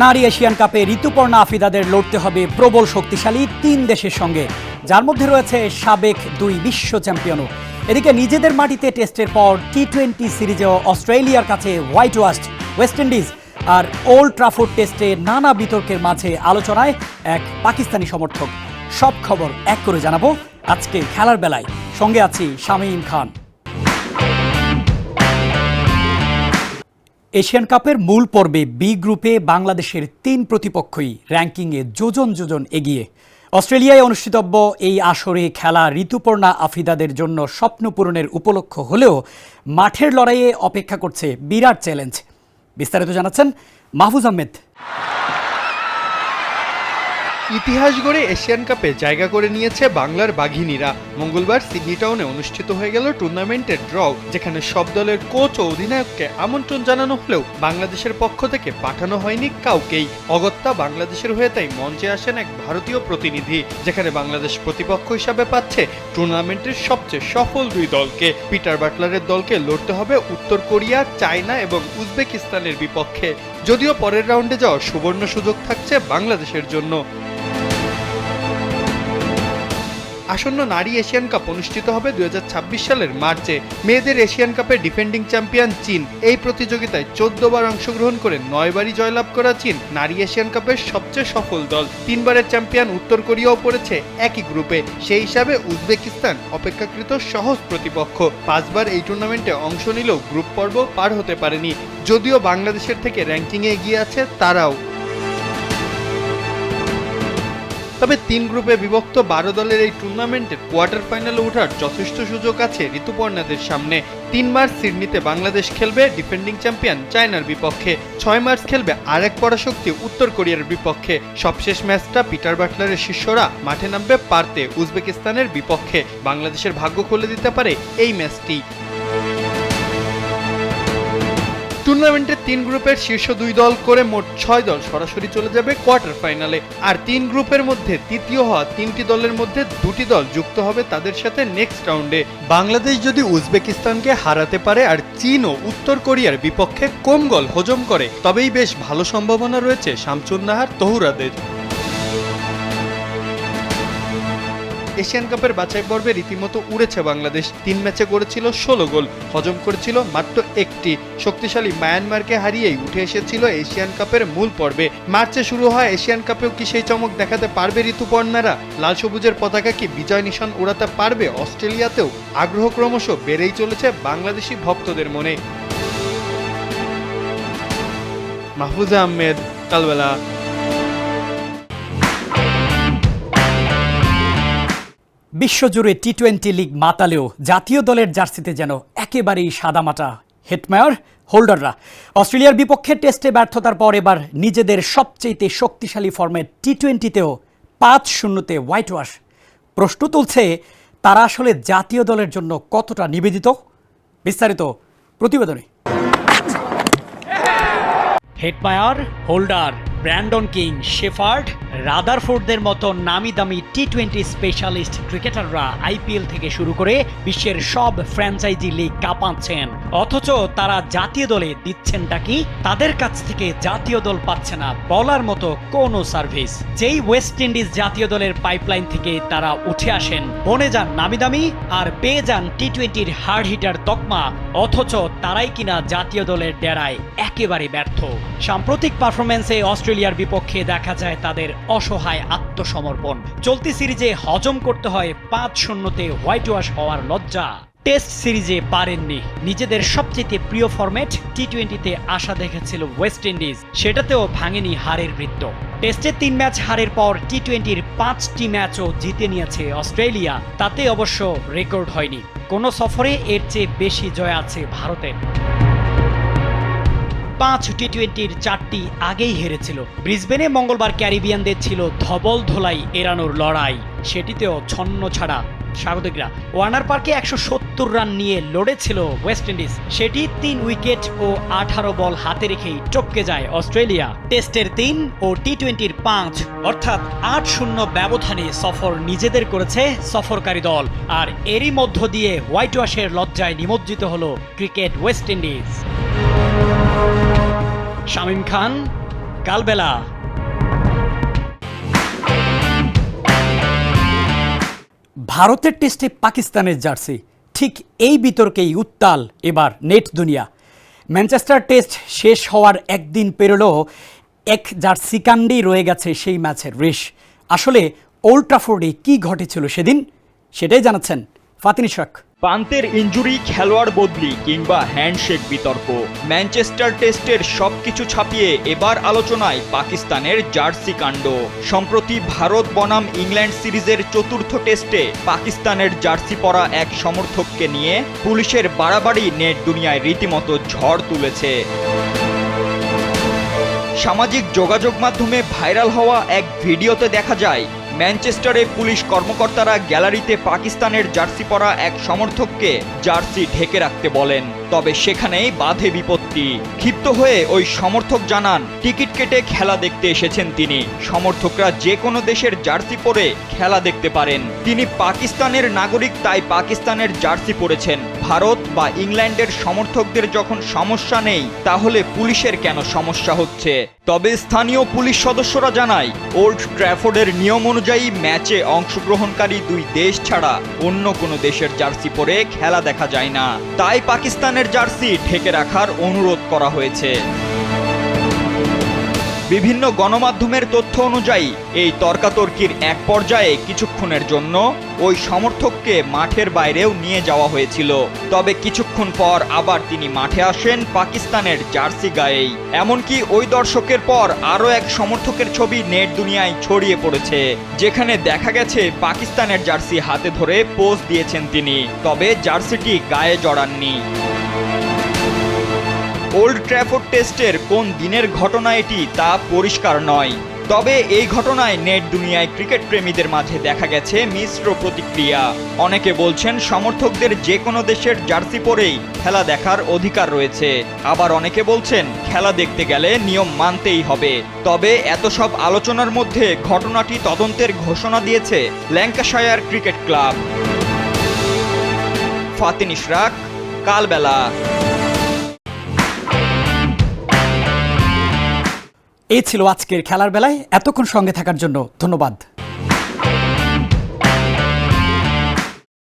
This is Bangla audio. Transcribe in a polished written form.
নারী এশিয়ান কাপে ঋতুপর্ণা আফিদাদের লড়তে হবে প্রবল শক্তিশালী 3 দেশের সঙ্গে, যার মধ্যে রয়েছে সাবেক 2 বিশ্ব চ্যাম্পিয়নও। এদিকে নিজেদের মাটিতে টেস্টের পর টি-20 সিরিজেও অস্ট্রেলিয়ার কাছে হোয়াইট ওয়েস্ট ইন্ডিজ। আর ওল্ড ট্রাফোর্ড টেস্টে নানা বিতর্কের মাঝে আলোচনায় এক পাকিস্তানি সমর্থক। সব খবর এক করে জানাবো আজকে খেলার বেলায়। সঙ্গে আছি শামীম খান। এশিয়ান কাপের মূল পর্বে বি গ্রুপে বাংলাদেশের 3 প্রতিপক্ষই র্যাঙ্কিংয়ে যোজন এগিয়ে। অস্ট্রেলিয়ায় অনুষ্ঠিতব্য এই আসরে খেলা ঋতুপর্ণা আফিদাদের জন্য স্বপ্ন পূরণের উপলক্ষ হলেও মাঠের লড়াইয়ে অপেক্ষা করছে বিরাট চ্যালেঞ্জ। বিস্তারিত জানাচ্ছেন মাহফুজ আহমেদ। ইতিহাস গড়ে এশিয়ান কাপে জায়গা করে নিয়েছে বাংলার বাঘিনীরা। মঙ্গলবার সিডনি টাউনে অনুষ্ঠিত হয়ে গেল টুর্নামেন্টের ড্র, যেখানে সব দলের কোচ ও অধিনায়ককে আমন্ত্রণ জানানো হলেও বাংলাদেশের পক্ষ থেকে পাঠানো হয়নি কাউকেই। অগত্যা বাংলাদেশের হয়ে তাই মঞ্চে আসেন এক ভারতীয় প্রতিনিধি, যেখানে বাংলাদেশ প্রতিপক্ষ হিসাবে পাচ্ছে টুর্নামেন্টের সবচেয়ে সফল 2 দলকে। পিটার বাটলারের দলকে লড়তে হবে উত্তর কোরিয়া, চায়না এবং উজবেকিস্তানের বিপক্ষে। যদিও পরের রাউন্ডে যাওয়ার সুবর্ণ সুযোগ থাকছে বাংলাদেশের জন্য। আসন্ন নারী এশিয়ান কাপ অনুষ্ঠিত হবে 2026 সালের মার্চে। মেয়েদের এশিয়ান কাপের ডিফেন্ডিং চ্যাম্পিয়ন চীন। এই প্রতিযোগিতায় 14 বার অংশগ্রহণ করে 9 বারই জয়লাভ করা চীন নারী এশিয়ান কাপের সবচেয়ে সফল দল। 3 বারের চ্যাম্পিয়ন উত্তর কোরিয়াও পড়েছে একই গ্রুপে। সেই হিসাবে উজবেকিস্তান অপেক্ষাকৃত সহজ প্রতিপক্ষ। 5 বার এই টুর্নামেন্টে অংশ নিলেও গ্রুপ পর্ব পার হতে পারেনি, যদিও বাংলাদেশের থেকে র্যাঙ্কিংয়ে এগিয়ে আছে তারাও। তবে 3 গ্রুপে বিভক্ত 12 দলের এই টুর্নামেন্টের কোয়ার্টার ফাইনালে ওঠার যথেষ্ট সুযোগ আছে ঋতুপর্ণাদের সামনে। 3 মার্চ সিডনিতে বাংলাদেশ খেলবে ডিফেন্ডিং চ্যাম্পিয়ন চায়নার বিপক্ষে। 6 মার্চ খেলবে আরেক পরাশক্তি উত্তর কোরিয়ার বিপক্ষে। সবশেষ ম্যাচটা পিটার বাটলারের শিষ্যরা মাঠে নামবে পারতে উজবেকিস্তানের বিপক্ষে। বাংলাদেশের ভাগ্য খুলে দিতে পারে এই ম্যাচটি। টুর্নামেন্টের 3 গ্রুপের শীর্ষ 2 দল করে মোট 6 দল সরাসরি চলে যাবে কোয়ার্টার ফাইনালে। আর 3 গ্রুপের মধ্যে তৃতীয় হওয়া 3টি দলের মধ্যে 2টি দল যুক্ত হবে তাদের সাথে নেক্সট রাউন্ডে। বাংলাদেশ যদি উজবেকিস্তানকে হারাতে পারে আর চীন ও উত্তর কোরিয়ার বিপক্ষে কম গোল হজম করে, তবেই বেশ ভালো সম্ভাবনা রয়েছে শামছুন নাহার তহুরাদের। এশিয়ান কাপের বাছাই পর্বে রীতিমতো উড়েছে বাংলাদেশ। 3 ম্যাচে করেছিল 16 গোল, হজম করেছিল মাত্র 1টি। শক্তিশালী মায়ানমারকে হারিয়েই উঠে এসেছিল এশিয়ান কাপের মূল পর্বে। মার্চে শুরু হয় এশিয়ান কাপেও কি সেই চমক দেখাতে পারবে ঋতুপর্ণারা? লাল সবুজের পতাকা কি বিজয় নিশান উড়াতে পারবে অস্ট্রেলিয়াতেও? আগ্রহ ক্রমশ বেড়েই চলেছে বাংলাদেশি ভক্তদের মনে। মাহফুজ আহমেদ, কালবেলা। বিশ্বজুড়ে টি-20 লিগ মাতালেও জাতীয় দলের জার্সিতে যেন একেবারেই সাদামাটা হেটমায়ার হোল্ডাররা। অস্ট্রেলিয়ার বিপক্ষে টেস্টে ব্যর্থতার পর এবার নিজেদের সবচেয়ে শক্তিশালী ফর্মেট টি-20তেও 5-0 হোয়াইট ওয়াশ। প্রশ্ন তুলছে তারা আসলে জাতীয় দলের জন্য কতটা নিবেদিত। বিস্তারিত প্রতিবেদনে। Hetmyer, Holder, Brandon King, Shepherd, রাদারফোর্ডদের মতো নামি দামি টি-20 স্পেশালিস্ট ক্রিকেটাররা আইপিএল থেকে শুরু করে বিশ্বের সব ফ্র্যাঞ্চাইজি লিগ কাঁপাচ্ছেন, অথচ তারা জাতীয় দলে দিচ্ছেনটা কি? তাদের কাছ থেকে জাতীয় দল পাচ্ছে না বলার মতো কোনো সার্ভিস। যেই ওয়েস্ট ইন্ডিজ জাতীয় দলের পাইপলাইন থেকে তারা উঠে আসেন, বনে যান নামি দামি আর পেয়ে যান টি-20 হার্ড হিটার তকমা, অথচ তারাই কিনা জাতীয় দলের ডেরায় একেবারে ব্যর্থ। সাম্প্রতিক পারফরমেন্সে অস্ট্রেলিয়ার বিপক্ষে দেখা যায় তাদের অসহায় আত্মসমর্পণ। চলতি সিরিজে হজম করতে হয় 5-0 হোয়াইট ওয়াশ হওয়ার লজ্জা। টেস্ট সিরিজে পারেননি। নিজেদের সবচেয়ে প্রিয় ফরম্যাট টি-20তে আশা দেখেছিল ওয়েস্ট ইন্ডিজ, সেটাতেও ভাঙেনি হারের বৃত্ত। টেস্টে 3 ম্যাচ হারের পর টি-20 5টি ম্যাচও জিতে নিয়েছে অস্ট্রেলিয়া। তাতে অবশ্য রেকর্ড হয়নি। কোনো সফরে এর চেয়ে বেশি জয় আছে ভারতের। 5 টি-20 4টি আগেই হেরেছিল। ব্রিসবেনে মঙ্গলবার ক্যারিবিয়ানদের ছিল ধবল ধোলাই এড়ানোর লড়াই, সেটিতেও ছন্ন ছাড়া স্বাগতিকরা। ওয়ার্নার পার্কে 170 রান নিয়ে লড়েছিল ওয়েস্ট ইন্ডিজ, সেটি 3 উইকেট ও 18 বল হাতে রেখেই টপকে যায় অস্ট্রেলিয়া। টেস্টের 3 ও টি-20 5 অর্থাৎ 8-0 ব্যবধানে সফর নিজেদের করেছে সফরকারী দল। আর এরই মধ্য দিয়ে হোয়াইট ওয়াশের লজ্জায় নিমজ্জিত হলো ক্রিকেট ওয়েস্ট ইন্ডিজ। শামীম খান, কালবেলা। ভারতের টেস্টে পাকিস্তানের জার্সি, ঠিক এই বিতর্কেই উত্তাল এবার নেট দুনিয়া। ম্যানচেস্টার টেস্ট শেষ হওয়ার একদিন পেরোলেও এক জার্সি কাণ্ডেই রয়ে গেছে সেই ম্যাচের রেশ। আসলে ওল্ড ট্রাফোর্ডে কী ঘটেছিল সেদিন, সেটাই জানাচ্ছেন ফাতিন ইশরাক। পান্তের ইনজুরি, খেলোয়াড় বদলি কিংবা হ্যান্ডশেক বিতর্ক, ম্যানচেস্টার টেস্টের সবকিছু ছাপিয়ে এবার আলোচনায় পাকিস্তানের জার্সি কাণ্ড। সম্প্রতি ভারত বনাম ইংল্যান্ড সিরিজের চতুর্থ টেস্টে পাকিস্তানের জার্সি পরা এক সমর্থককে নিয়ে পুলিশের বাড়াবাড়ি নেট দুনিয়ায় রীতিমতো ঝড় তুলেছে। সামাজিক যোগাযোগ মাধ্যমে ভাইরাল হওয়া এক ভিডিওতে দেখা যায় ম্যানচেস্টারে পুলিশ কর্মকর্তারা গ্যালারিতে পাকিস্তানের জার্সি পরা এক সমর্থককে জার্সি ঢেকে রাখতে বলেন। তবে সেখানেই বাধে বিপত্তি। ক্ষিপ্ত হয়ে ওই সমর্থক জানান টিকিট কেটে খেলা দেখতে এসেছেন তিনি। সমর্থকরা যে কোনো দেশের জার্সি পরে খেলা দেখতে পারেন। তিনি পাকিস্তানের নাগরিক, তাই পাকিস্তানের জার্সি পরেছেন। ভারত বা ইংল্যান্ডের সমর্থকদের যখন সমস্যা নেই, তাহলে পুলিশের কেন সমস্যা হচ্ছে? তবে স্থানীয় পুলিশ সদস্যরা জানায় ওল্ড ট্র্যাফোর্ডের নিয়ম অনুযায়ী ম্যাচে অংশগ্রহণকারী দুই দেশ ছাড়া অন্য কোনো দেশের জার্সি পরে খেলা দেখা যায় না। তাই পাকিস্তানের জার্সি ঢেকে রাখার অনুরোধ করা হয়েছে। বিভিন্ন গণমাধ্যমের তথ্য অনুযায়ী এই তর্কাতর্কির এক পর্যায়ে কিছুক্ষণের জন্য ওই সমর্থককে মাঠের বাইরেও নিয়ে যাওয়া হয়েছিল। তবে কিছুক্ষণ পর আবার তিনি মাঠে আসেন পাকিস্তানের জার্সি গায়েই। এমনকি ওই দর্শকের পর আরও এক সমর্থকের ছবি নেট দুনিয়ায় ছড়িয়ে পড়েছে, যেখানে দেখা গেছে পাকিস্তানের জার্সি হাতে ধরে পোজ দিয়েছেন তিনি, তবে জার্সিটি গায়ে জড়াননি। ওল্ড ট্র্যাফোর্ড টেস্টের কোন দিনের ঘটনা এটি তা পরিষ্কার নয়। তবে এই ঘটনায় নেট দুনিয়ায় ক্রিকেট প্রেমীদের মাঝে দেখা গেছে মিশ্র প্রতিক্রিয়া। অনেকে বলছেন সমর্থকদের যে কোনো দেশের জার্সি পরেই খেলা দেখার অধিকার রয়েছে, আবার অনেকে বলছেন খেলা দেখতে গেলে নিয়ম মানতেই হবে। তবে এত সব আলোচনার মধ্যে ঘটনাটি তদন্তের ঘোষণা দিয়েছে Lancashire cricket club. Fatin Ishraq, Kalbela. এই ছিল আজকের খেলার বেলায়। এতক্ষণ সঙ্গে থাকার জন্য ধন্যবাদ।